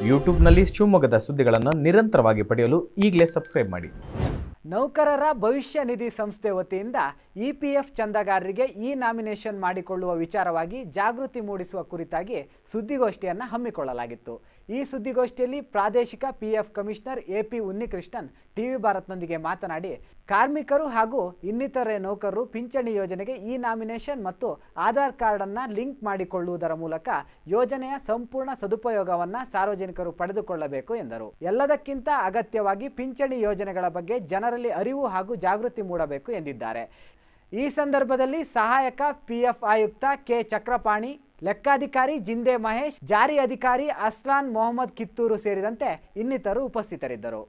ಯೂಟ್ಯೂಬ್ನಲ್ಲಿ ಶಿವಮೊಗ್ಗದ ಸುದ್ದಿಗಳನ್ನು ನಿರಂತರವಾಗಿ ಪಡೆಯಲು ಈಗಲೇ ಸಬ್ಸ್ಕ್ರೈಬ್ ಮಾಡಿ. ನೌಕರರ ಭವಿಷ್ಯ ನಿಧಿ ಸಂಸ್ಥೆ ವತಿಯಿಂದ ಇಪಿಎಫ್ ಚಂದಾದಾರರಿಗೆ ನಾಮಿನೇಷನ್ ಮಾಡಿಕೊಳ್ಳುವ ವಿಚಾರವಾಗಿ ಜಾಗೃತಿ ಮೂಡಿಸುವ ಕುರಿತಾಗಿ ಸುದ್ದಿಗೋಷ್ಠಿಯನ್ನು ಹಮ್ಮಿಕೊಳ್ಳಲಾಗಿತ್ತು. ಈ ಸುದ್ದಿಗೋಷ್ಠಿಯಲ್ಲಿ ಪ್ರಾದೇಶಿಕ PF commissioner A P Unnikrishnan TV ಭಾರತ್ನೊಂದಿಗೆ ಮಾತನಾಡಿ, ಕಾರ್ಮಿಕರು ಹಾಗೂ ಇನ್ನಿತರೆ ನೌಕರರು ಪಿಂಚಣಿ ಯೋಜನೆಗೆ ನಾಮಿನೇಷನ್ ಮತ್ತು ಆಧಾರ್ ಕಾರ್ಡ್ ಅನ್ನು ಲಿಂಕ್ ಮಾಡಿಕೊಳ್ಳುವುದರ ಮೂಲಕ ಯೋಜನೆಯ ಸಂಪೂರ್ಣ ಸದುಪಯೋಗವನ್ನು ಸಾರ್ವಜನಿಕರು ಪಡೆದುಕೊಳ್ಳಬೇಕು ಎಂದರು. ಎಲ್ಲದಕ್ಕಿಂತ ಅಗತ್ಯವಾಗಿ ಪಿಂಚಣಿ ಯೋಜನೆಗಳ ಬಗ್ಗೆ ಜನರಲ್ಲಿ ಅರಿವು ಹಾಗೂ ಜಾಗೃತಿ ಮೂಡಬೇಕು ಎಂದಿದ್ದಾರೆ. ಈ ಸಂದರ್ಭದಲ್ಲಿ ಸಹಾಯಕ ಪಿಎಫ್ ಆಯುಕ್ತ ಕೆ ಚಕ್ರಪಾಣಿ, ಲೆಕ್ಕಾಧಿಕಾರಿ ಜಿಂದೆ ಮಹೇಶ್, ಜಾರಿ ಅಧಿಕಾರಿ ಅಸ್ಲಾನ್ ಮೊಹಮ್ಮದ್ ಕಿತ್ತೂರು ಸೇರಿದಂತೆ ಇನ್ನಿತರು ಉಪಸ್ಥಿತರಿದ್ದರು.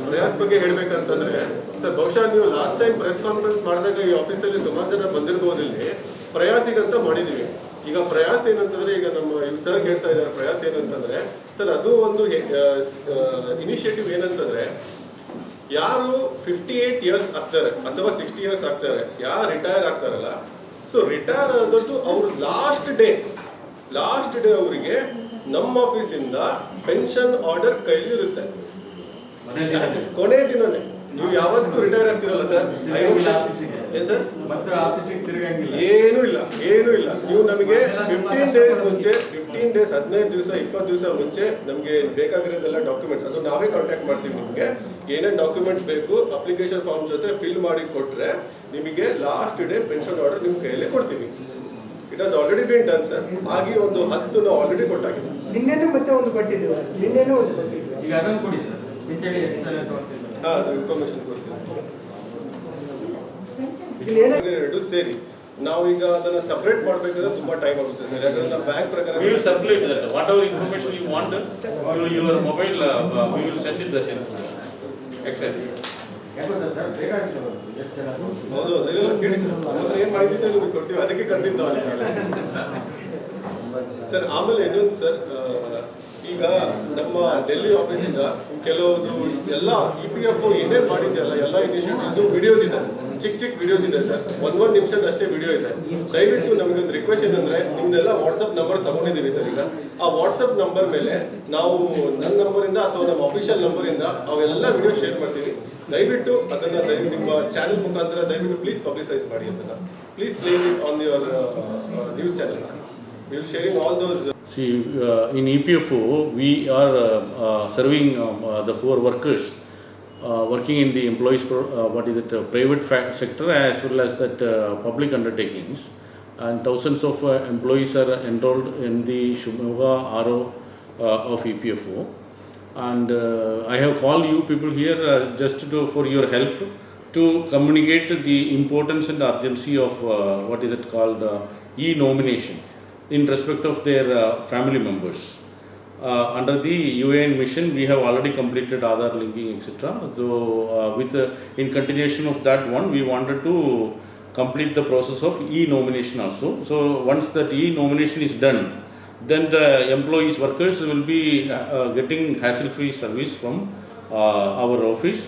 ಪ್ರಯಾಸ್ ಬಗ್ಗೆ ಹೇಳ್ಬೇಕಂತಂದ್ರೆ ಸರ್, ಬಹುಶಃ ನೀವು ಲಾಸ್ಟ್ ಟೈಮ್ ಪ್ರೆಸ್ ಕಾನ್ಫರೆನ್ಸ್ ಮಾಡಿದಾಗ ಈ ಆಫೀಸಲ್ಲಿ ಸುಮಾರು ಜನ ಬಂದಿರಬಹುದು. ಇಲ್ಲಿ ಪ್ರಯಾಸಿಗಂತ ಮಾಡಿದೀವಿ. ಈಗ ಪ್ರಯಾಸ್ ಏನಂತಂದ್ರೆ, ಈಗ ನಮ್ಮ ಸರ್ ಹೇಳ್ತಾ ಇದ್ದಾರೆ ಪ್ರಯಾಸ್ ಏನಂತಂದ್ರೆ ಸರ್, ಅದು ಒಂದು ಇನಿಷಿಯೇಟಿವ್ ಏನಂತಂದ್ರೆ, ಯಾರು 58 ಇಯರ್ಸ್ ಆಗ್ತಾರೆ ಅಥವಾ 60 ಇಯರ್ಸ್ ಆಗ್ತಾರೆ, ಯಾರು ರಿಟೈರ್ ಆಗ್ತಾರಲ್ಲ, ಸೊ ರಿಟೈರ್ ಆದದ್ದು ಅವ್ರ ಲಾಸ್ಟ್ ಡೇ ಅವರಿಗೆ ನಮ್ಮ ಆಫೀಸಿಂದ ಪೆನ್ಷನ್ ಆರ್ಡರ್ ಕೈಲಿರುತ್ತೆ. ಕೊನೆ ದಿನನೇ ನೀವು ಯಾವತ್ತೂ ರಿಟೈರ್ ಆಗ್ತಿರಲ್ಲ ಸರ್, ಏನೂ ಇಲ್ಲ. ನೀವು ನಮಗೆ 15 ಡೇಸ್ ಮುಂಚೆ, 15 ಡೇಸ್ 15 ದಿವಸ 20 ದಿವಸ ಮುಂಚೆ ನಮಗೆ ಬೇಕಾಗಿರೋದೆಲ್ಲ ಡಾಕ್ಯುಮೆಂಟ್ಸ್ ಅದು ನಾವೇ ಕಾಂಟ್ಯಾಕ್ಟ್ ಮಾಡ್ತೀವಿ. ನಿಮಗೆ ಏನೇನು ಡಾಕ್ಯುಮೆಂಟ್ಸ್ ಬೇಕು ಅಪ್ಲಿಕೇಶನ್ ಫಾರ್ಮ್ ಜೊತೆ ಫಿಲ್ ಮಾಡಿ ಕೊಟ್ರೆ ನಿಮಗೆ ಲಾಸ್ಟ್ ಡೇ ಪೆನ್ಷನ್ ಆರ್ಡರ್ ನಿಮ್ಮ ಕೈಯಲ್ಲೇ ಕೊಡ್ತೀವಿ. It has already been done sir. ಹಾಗೆ ಒಂದು 10 ನಾವು ಆಲ್ರೆಡಿ ಕೊಟ್ಟಾಗಿದೆ. ನಿನ್ನೆನೂ ಮತ್ತೆ ಒಂದು ಕೊಟ್ಟಿದ್ದೇವೆ. ಈಗ ಅದನ್ನು ಕೊಡಿ ಸರ್. ಅದು ಇನ್ಫಾರ್ಮೇಶನ್ ಕೊಡ್ತೀವಿ. ಎರಡು ಸೇರಿ ನಾವು ಈಗ ಅದನ್ನ ಸಪರೇಟ್ ಮಾಡಬೇಕಾದ್ರೆ ತುಂಬಾ ಟೈಮ್ ಆಗುತ್ತೆ ಸರ್. ಯಾಕಂದ್ರೆ ನಮ್ಮ ಬ್ಯಾಂಕ್ ಪ್ರಕಾರ we will circulate that whatever information you want to your mobile we will send it that exactly. ಹೌದು, ಅದೆಲ್ಲ ಕೇಳಿ ಸರ್. ಅಂದ್ರೆ ಏನ್ ಮಾಡಿದ್ದೆ ನಿಮಗೆ ಕೊಡ್ತೀವಿ, ಅದಕ್ಕೆ ಕರ್ತಿದ್ದ ಸರ್. ಆಮೇಲೆ ಇನ್ನೊಂದು ಸರ್, ಈಗ ನಮ್ಮ ಡೆಲ್ಲಿ ಆಫೀಸಿಂದ ಕೆಲವೊಂದು ಎಲ್ಲ EPF ಏನೇನು ಮಾಡಿದೆಯಲ್ಲ ಎಲ್ಲ ಇನಿಷಿಯೇಟಿವ್ ವಿಡಿಯೋಸ್ ಇದೆ, ಚಿಕ್ಕ ವಿಡಿಯೋಸ್ ಇದೆ ಸರ್. ಒಂದು ನಿಮಿಷದ ಅಷ್ಟೇ ವಿಡಿಯೋ ಇದೆ. ದಯವಿಟ್ಟು ನಮಗೊಂದು ರಿಕ್ವೆಸ್ಟ್ ಏನಂದ್ರೆ, ನಿಮ್ದೆಲ್ಲ ವಾಟ್ಸಪ್ ನಂಬರ್ ತಗೊಂಡಿದ್ದೀವಿ ಸರ್. ಈಗ ಆ ವಾಟ್ಸಪ್ ನಂಬರ್ ಮೇಲೆ ನಾವು ನನ್ನ ನಂಬರಿಂದ ಅಥವಾ ನಮ್ಮ ಅಫಿಷಿಯಲ್ ನಂಬರಿಂದ ಅವೆಲ್ಲ ವಿಡಿಯೋ ಶೇರ್ ಮಾಡ್ತೀವಿ. ದಯವಿಟ್ಟು ಅದನ್ನ ನಿಮ್ಮ ಚಾನೆಲ್ ಮುಖಾಂತರ ದಯವಿಟ್ಟು ಪ್ಲೀಸ್ ಪಬ್ಲಿಸೈಸ್ ಮಾಡಿ ಅದನ್ನ. Please play it on your news channels. We will sharing all those. See, in EPFO we are serving the poor workers working in the employees private sector as well as that public undertakings, and thousands of employees are enrolled in the Shimoga RO of EPFO. And I have called you people here just for your help to communicate the importance and the urgency of e-nomination in respect of their family members. Under the UAN mission, we have already completed Aadhaar linking, etc. So, in continuation of that one, we wanted to complete the process of e-nomination also. So, once that e-nomination is done, then the employees, workers will be getting hassle-free service from our office.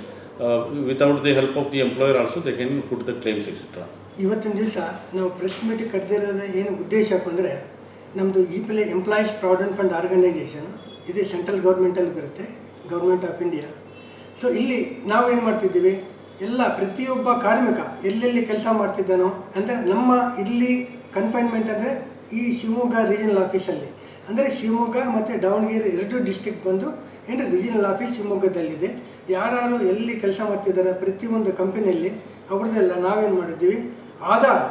Without the help of the employer also, they can put the claims, etc. ಇವತ್ತಿನ ದಿವಸ ನಾವು press ಮೀಟಿಗೆ ಕರೆದಿರೋದು ಏನು ಉದ್ದೇಶಪ್ಪ ಅಂದರೆ, ನಮ್ಮದು employees provident fund organisation ಇದು central ಗೌರ್ಮೆಂಟಲ್ಲಿ ಬರುತ್ತೆ, government of India. So ಇಲ್ಲಿ ನಾವೇನು ಮಾಡ್ತಿದ್ದೀವಿ, ಎಲ್ಲ ಪ್ರತಿಯೊಬ್ಬ ಕಾರ್ಮಿಕ ಎಲ್ಲೆಲ್ಲಿ ಕೆಲಸ ಮಾಡ್ತಿದ್ದಾನೋ, ಅಂದರೆ ನಮ್ಮ ಇಲ್ಲಿ ಕನ್ಫೈನ್ಮೆಂಟ್ ಅಂದರೆ ಈ ಶಿವಮೊಗ್ಗ ರೀಜನಲ್ ಆಫೀಸಲ್ಲಿ, ಅಂದರೆ ಶಿವಮೊಗ್ಗ ಮತ್ತು ದಾವಣಗೆರೆ 2 ಡಿಸ್ಟ್ರಿಕ್ಟ್ ಬಂದು ಏನು ರೀಜನಲ್ ಆಫೀಸ್ ಶಿವಮೊಗ್ಗದಲ್ಲಿದೆ. ಯಾರು ಎಲ್ಲಿ ಕೆಲಸ ಮಾಡ್ತಿದ್ದಾರೆ ಪ್ರತಿಯೊಂದು ಕಂಪನಿಯಲ್ಲಿ ಅವ್ರದ್ದೆಲ್ಲ ನಾವೇನು ಮಾಡಿದ್ದೀವಿ, ಆಧಾರ್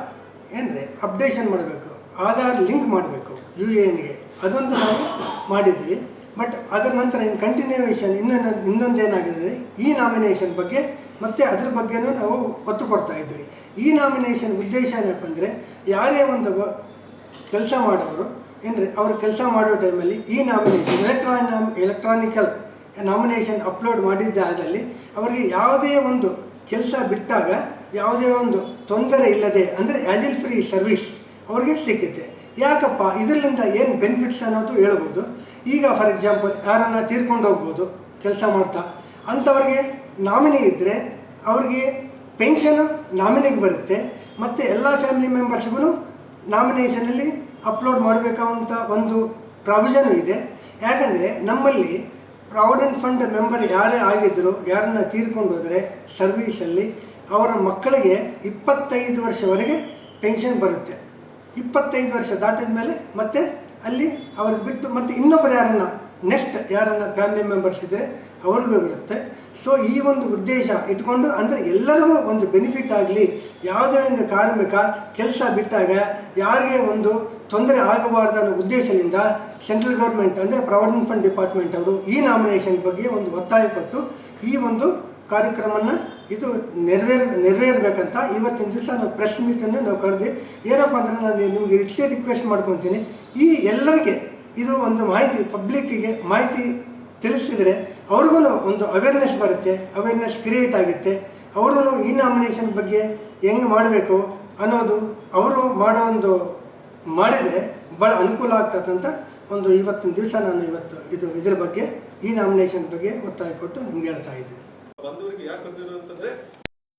ಏನ್ರಿ ಅಪ್ಡೇಷನ್ ಮಾಡಬೇಕು, ಆಧಾರ್ ಲಿಂಕ್ ಮಾಡಬೇಕು UANಗೆ, ಅದೊಂದು ನಾವು ಮಾಡಿದ್ವಿ. ಬಟ್ ಅದರ ನಂತರ ಇನ್ನು ಕಂಟಿನ್ಯೂಯೇಷನ್ ಇನ್ನೊಂದೇನಾಗಿದೆ, ಈ ನಾಮಿನೇಷನ್ ಬಗ್ಗೆ ಮತ್ತು ಅದ್ರ ಬಗ್ಗೆನೂ ನಾವು ಒತ್ತು ಕೊಡ್ತಾ ಇದ್ವಿ. ಈ ನಾಮಿನೇಷನ್ ಉದ್ದೇಶ ಏನಪ್ಪ ಅಂದರೆ, ಯಾರೇ ಒಂದು ಕೆಲಸ ಮಾಡೋರು ಏನ್ರಿ ಅವರು ಕೆಲಸ ಮಾಡೋ ಟೈಮಲ್ಲಿ ಈ ನಾಮಿನೇಷನ್ ಎಲೆಕ್ಟ್ರಾನಿಕಲ್ ನಾಮಿನೇಷನ್ ಅಪ್ಲೋಡ್ ಮಾಡಿದ್ದ ಆದಲ್ಲಿ ಅವರಿಗೆ ಯಾವುದೇ ಒಂದು ಕೆಲಸ ಬಿಟ್ಟಾಗ ಯಾವುದೇ ಒಂದು ತೊಂದರೆ ಇಲ್ಲದೆ ಅಂದರೆ ಆ್ಯಜಿಲ್ ಫ್ರೀ ಸರ್ವಿಸ್ ಅವ್ರಿಗೆ ಸಿಕ್ಕುತ್ತೆ. ಯಾಕಪ್ಪ ಇದರಿಂದ ಏನು ಬೆನಿಫಿಟ್ಸ್ ಅನ್ನೋದು ಹೇಳ್ಬೋದು. ಈಗ ಫಾರ್ ಎಕ್ಸಾಂಪಲ್ ಯಾರನ್ನು ತೀರ್ಕೊಂಡು ಹೋಗ್ಬೋದು ಕೆಲಸ ಮಾಡ್ತಾ, ಅಂಥವ್ರಿಗೆ ನಾಮಿನಿ ಇದ್ದರೆ ಅವ್ರಿಗೆ ಪೆನ್ಷನು ನಾಮಿನಿಗೆ ಬರುತ್ತೆ, ಮತ್ತು ಎಲ್ಲ ಫ್ಯಾಮಿಲಿ ಮೆಂಬರ್ಸ್ಗೂ ನಾಮಿನೇಷನಲ್ಲಿ ಅಪ್ಲೋಡ್ ಮಾಡಬೇಕಂತ ಒಂದು ಪ್ರಾವಿಷನ್ ಇದೆ. ಯಾಕಂದರೆ ನಮ್ಮಲ್ಲಿ ಪ್ರಾವಿಡೆಂಟ್ ಫಂಡ್ ಮೆಂಬರ್ ಯಾರೇ ಆಗಿದ್ದರೂ ಯಾರನ್ನು ತೀರ್ಕೊಂಡು ಹೋದರೆ ಸರ್ವೀಸಲ್ಲಿ ಅವರ ಮಕ್ಕಳಿಗೆ 25 ವರ್ಷವರೆಗೆ ಪೆನ್ಷನ್ ಬರುತ್ತೆ. 25 ವರ್ಷ ದಾಟಿದ ಮೇಲೆ ಮತ್ತೆ ಅಲ್ಲಿ ಅವ್ರಿಗೆ ಬಿಟ್ಟು ಮತ್ತೆ ಇನ್ನೊಬ್ಬರು ಯಾರನ್ನು ಫ್ಯಾಮಿಲಿ ಮೆಂಬರ್ಸ್ ಇದ್ದರೆ ಅವ್ರಿಗೂ ಬರುತ್ತೆ. ಸೊ ಈ ಒಂದು ಉದ್ದೇಶ ಇಟ್ಕೊಂಡು ಅಂದರೆ ಎಲ್ಲರಿಗೂ ಒಂದು ಬೆನಿಫಿಟ್ ಆಗಲಿ, ಯಾವುದೇ ಒಂದು ಕಾರ್ಮಿಕ ಕೆಲಸ ಬಿಟ್ಟಾಗ ಯಾರಿಗೆ ಒಂದು ತೊಂದರೆ ಆಗಬಾರ್ದು ಅನ್ನೋ ಉದ್ದೇಶದಿಂದ ಸೆಂಟ್ರಲ್ ಗೌರ್ಮೆಂಟ್ ಅಂದರೆ ಪ್ರಾವಿಡೆಂಟ್ ಫಂಡ್ ಡಿಪಾರ್ಟ್ಮೆಂಟ್ ಅವರು ಈ ನಾಮಿನೇಷನ್ ಬಗ್ಗೆ ಒಂದು ಒತ್ತಾಯ ಕೊಟ್ಟು ಈ ಒಂದು ಕಾರ್ಯಕ್ರಮನ ಇದು ನೆರವೇರಬೇಕಂತ ಇವತ್ತಿನ ದಿವಸ ನಾವು ಪ್ರೆಸ್ ಮೀಟನ್ನು ನಾವು ಕರೆದು ಏನಪ್ಪ ಅಂದರೆ ನಾನು ನಿಮಗೆ ಇಟ್ಸೇ ರಿಕ್ವೆಸ್ಟ್ ಮಾಡ್ಕೊತೀನಿ, ಈ ಎಲ್ಲರಿಗೆ ಇದು ಒಂದು ಮಾಹಿತಿ ಪಬ್ಲಿಕ್ಕಿಗೆ ಮಾಹಿತಿ ತಿಳಿಸಿದರೆ ಅವ್ರಿಗೂ ಒಂದು ಅವೇರ್ನೆಸ್ ಬರುತ್ತೆ, ಅವೇರ್ನೆಸ್ ಕ್ರಿಯೇಟ್ ಆಗುತ್ತೆ. ಅವರು ಈ ನಾಮಿನೇಷನ್ ಬಗ್ಗೆ ಹೆಂಗೆ ಮಾಡಬೇಕು ಅನ್ನೋದು ಅವರು ಮಾಡೋ ಒಂದು ಮಾಡಿದರೆ ಭಾಳ ಅನುಕೂಲ ಆಗ್ತದಂತ ಒಂದು ಇವತ್ತಿನ ದಿವಸ ನಾನು ಇದ್ರ ಬಗ್ಗೆ ಈ ನಾಮಿನೇಷನ್ ಬಗ್ಗೆ ಒತ್ತಾಯ ಕೊಟ್ಟು ನಿಮ್ಗೆ ಹೇಳ್ತಾ ಇದ್ದೀನಿ. ಬಂದವರಿಗೆ ಯಾಕೆ ಕರೆದಿರೋ ಅಂತಂದ್ರೆ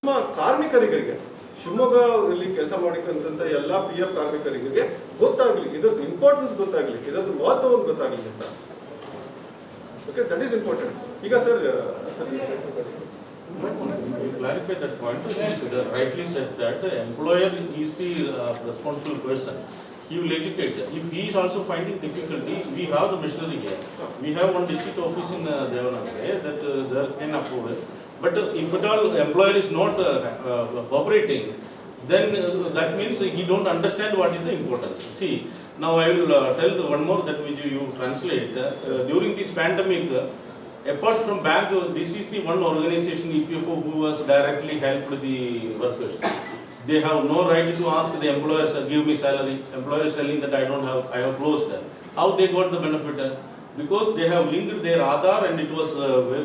ನಮ್ಮ ಕಾರ್ಮಿಕರಿಗೆ ಶಿವಮೊಗ್ಗದಲ್ಲಿ ಕೆಲಸ ಮಾಡಿಕೊಂಡಂತ ಎಲ್ಲ PF ಕಾರ್ಮಿಕರಿಗೆ ಗೊತ್ತಾಗ್ಲಿ, ಇದರದ್ದು ಇಂಪಾರ್ಟೆನ್ಸ್ ಗೊತ್ತಾಗ್ಲಿ, ಇದರದ್ದು ಮಹತ್ವವನ್ನು ಗೊತ್ತಾಗ್ಲಿ ಅಂತ. Okay, that is important. ಈಗ sir clarify that point. You rightly said that the employer is the responsible person. He will educate. If he is also finding difficulty, we have the machinery here. We have one district office in Devanagari that they can approve it. But if at all employer is not cooperating, then that means he don't understand what is the importance. See, now I will tell one more that which you translate. During this pandemic, apart from bank, this is the one organization EPFO who has directly helped the workers. They have no right to ask the employers, give me salary. Employer is telling that I have closed. How they got the benefit? Because they have linked their Aadhaar and it was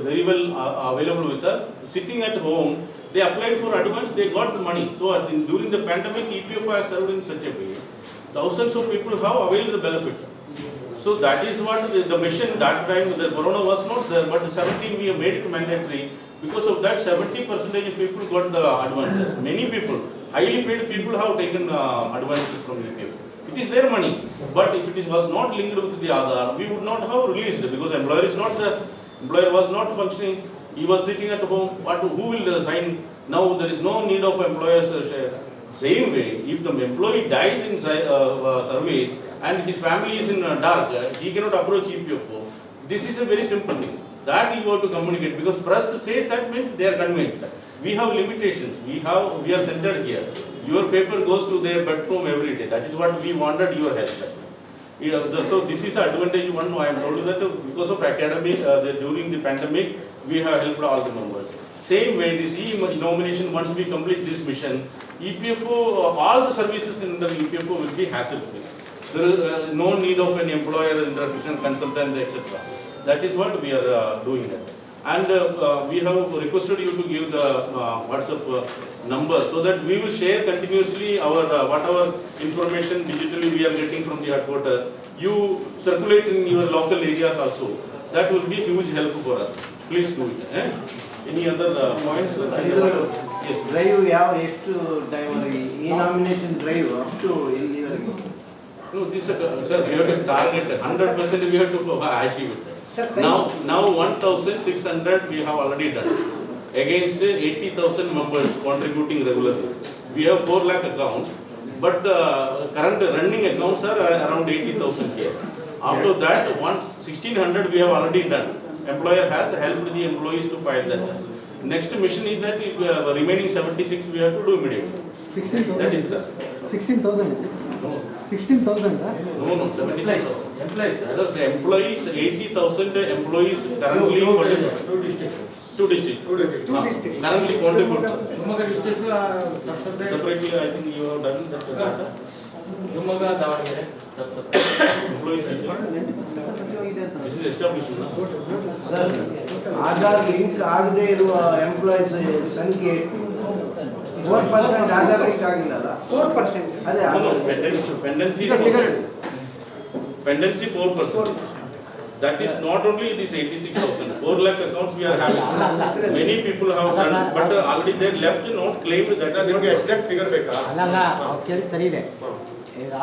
very well available with us. Sitting at home, they applied for advance, they got the money. So during the pandemic, EPFO has served in such a way. Thousands of people have availed the benefit. So that is what the mission that time, the corona was not there, but 17 we have made it mandatory. Because of that, 70% of people got the advances. Many people, highly paid people have taken advances from EPF. It is their money, but if it was not linked with the Aadhaar, we would not have released it because employer is not there. Employer was not functioning. He was sitting at home. Who will sign? Now there is no need of employer's share. Same way, if the employee dies in service and his family is in dark, he cannot approach EPFO. This is a very simple thing. That you have to communicate because press says that means they are convinced. We have limitations. We are centered here. Your paper goes to their bedroom every day. That is what we wanted your help. So this is the advantage one. I am told that because of academic, during the pandemic, we have helped all the members. Same way, this e-nomination, once we complete this mission, EPFO, all the services in the EPFO will be hassle-free. There is no need of an employer, interaction consultant, etc. That is what we are doing that. And we have requested you to give the WhatsApp number so that we will share continuously our whatever information digitally we are getting from the headquarters. You circulate in your local areas also. That will be huge help for us. Please do it. Any other points? Yes. Drive ಎಷ್ಟು time ಈ nomination drive up to ಎಲ್ಲಿವರೆಗೆ? No, this sir, we have to target 100%. We have to achieve it. Now 1,600 we have already done against 80,000 members contributing regularly. We have 4 lakh accounts, but current running accounts are around 80,000 here. After that, 1,600 we have already done. Employer has helped the employees to file that. Next mission is that if remaining 76 we have to do immediately. 16,000. That is that. 16,000. No, 16,000. no, 76,000. Employees. Sir, employees, 80,000 employees currently two districts. Currently contributing. Shivamogga district Separately, I think you have done that. Shivamogga Davanagere Employees. This is established now. Sir total Aadhaar link ಆಗದೆ ಇರುವ employees ಸಂಖ್ಯೆ 4% Aadhaar link ಆಗಿಲ್ಲಲ್ಲ 4%. ಅದೇ pendency 4%. That is not only this 86,000. 4 lakh accounts we are having. Many people have done, but already they left not claimed that sir is ನಿಮಗೆ exact figure ಬೇಕಾ? ಅಲ್ಲಲ್ಲ ಅವ್ರು ಕೇಳಿದ್ ಸರಿ ಇದೆ. ಈಗ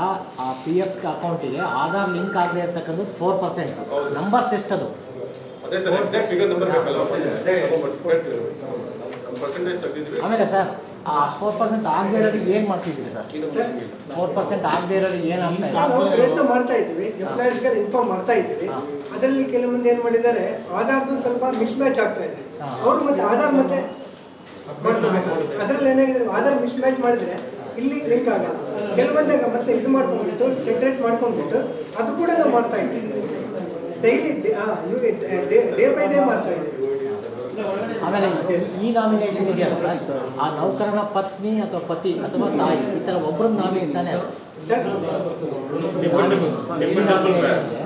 ಆ ಪಿ ಎಫ್ ಅಕೌಂಟಿಗೆ ಆಧಾರ್ ಲಿಂಕ್ ಆಗದೆ ಇರ್ತಕ್ಕಂಥದ್ದು 4%. ನಂಬರ್ಸ್ ಎಷ್ಟದು? ಅದೇ ಸರ್ ಎಕ್ಸಾಕ್ಟ್ ಫಿಗರ್ ನಂಬರ್ ಬೇಕಲ್ಲ? ಪರ್ಸೆಂಟೇಜ್ ತೆಗೆದಿದ್ವಿ. ಆಮೇಲೆ ಸರ್ ಆ 4% ಆಗದೆ ಇರೋರಿಗೆ ಏನು ಮಾಡ್ತಿದ್ರಿ ಸರ್? 4% ಆಗದೆ ಇರೋರಿಗೆ ಏನು ಆಗ್ತಾ ಇದೆ? ನಾವು ಪ್ರಯತ್ನ ಮಾಡ್ತಾ ಇದ್ದೀವಿ, ಎಂಪ್ಲಾಯೀಸ್ಗೆ ಇನ್ಫಾರ್ಮ್ ಮಾಡ್ತಾ ಇದ್ದೀವಿ. ಅದರಲ್ಲಿ ಕೆಲವೊಂದು ಏನು ಮಾಡಿದ್ದಾರೆ, ಆಧಾರ್ದು ಸ್ವಲ್ಪ ಮಿಸ್ ಮ್ಯಾಚ್ ಆಗ್ತಾ ಇದೆ. ಅವರು ಮತ್ತೆ ಆಧಾರ್ ಮತ್ತೆ ಮಾಡ್ಕೋಬೇಕಾಗುತ್ತೆ. ಅದರಲ್ಲಿ ಏನಾಗಿದೆ, ಆಧಾರ್ ಮಿಸ್ ಮ್ಯಾಚ್ ಮಾಡಿದ್ರೆ ಇಲ್ಲಿ ಲಿಂಕ್ ಆಗಲ್ಲ. ಕೆಲವೊಂದಾಗ ಮತ್ತೆ ಇದು ಮಾಡ್ಕೊಂಡ್ಬಿಟ್ಟು ಸೆಟ್ರೇಟ್ ಮಾಡ್ಕೊಂಡ್ಬಿಟ್ಟು ಅದು ಕೂಡ ನಾವು ಮಾಡ್ತಾ ಇದ್ದೀವಿ. ಡೈಲಿ ಡೇ ಬೈ ಡೇ ಮಾಡ್ತಾ ಇದ್ದೀವಿ. ಆಮೇಲೆ ಈ ನಾಮಿನೇಷನ್ ಇದೆಯಲ್ಲ ಸರ್, ಆ ನೌಕರನ ಪತ್ನಿ ಅಥವಾ ಪತಿ ಅಥವಾ ತಾಯಿ ಈ ಥರ ಒಬ್ಬರು ನಾಮಿನಿ ತಾನೆ ಸರ್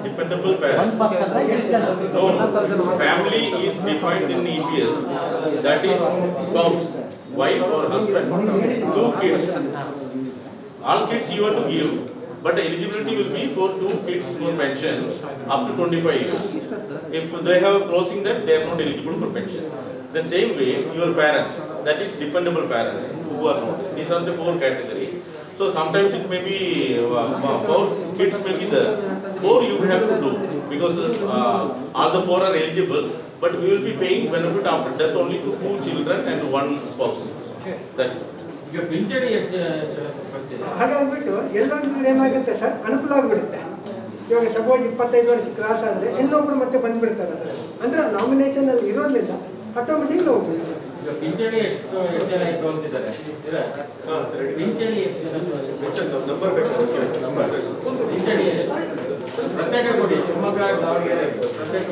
dependable parents. 1% ಎಷ್ಟು ಜನ? No, family is defined in EPS. That is spouse, wife or husband, 2 kids. All kids you have to give, but the eligibility will be for 2 kids for pension up to 25 years. If they have crossing that, they are not eligible for pension. The same way, your parents, that is dependable parents who are not. These are the 4 category. So sometimes it may be 4 kids may be there. 4 you have to do because all the 4 are eligible, but we will be paying benefit after death only to 2 children and 1 spouse. That is. ಹಾಗಾಗ್ಬಿಟ್ಟು ಎಲ್ಲರಿಗೂ ಏನಾಗುತ್ತೆ sir, ಅನುಕೂಲ ಆಗಿಬಿಡುತ್ತೆ. ಇವಾಗ suppose 25 ವರ್ಷ cross ಆದರೆ ಇನ್ನೊಬ್ರು ಮತ್ತೆ ಬಂದ್ಬಿಡ್ತಾರೆ. ಅದರಲ್ಲಿ ಅಂದರೆ ನಾಮಿನೇಷನ್ ಅಲ್ಲಿ ಇರೋದ್ರಿಂದ ಆಟೋಮೆಟಿಕ್ ನಾವು ಪಿಂಚಣಿ ಎಷ್ಟು ಜನ ಇತ್ತು ಅಂತಿದ್ದಾರೆ. ಪಿಂಚಣಿ ನಂಬರ್ ಬೇಕಾ? ಪಿಂಚಣಿ ಪ್ರತ್ಯೇಕ ಕೊಡಿ. ಶಿವಮೊಗ್ಗ ದಾವಣಗೆರೆ ಪ್ರತ್ಯೇಕ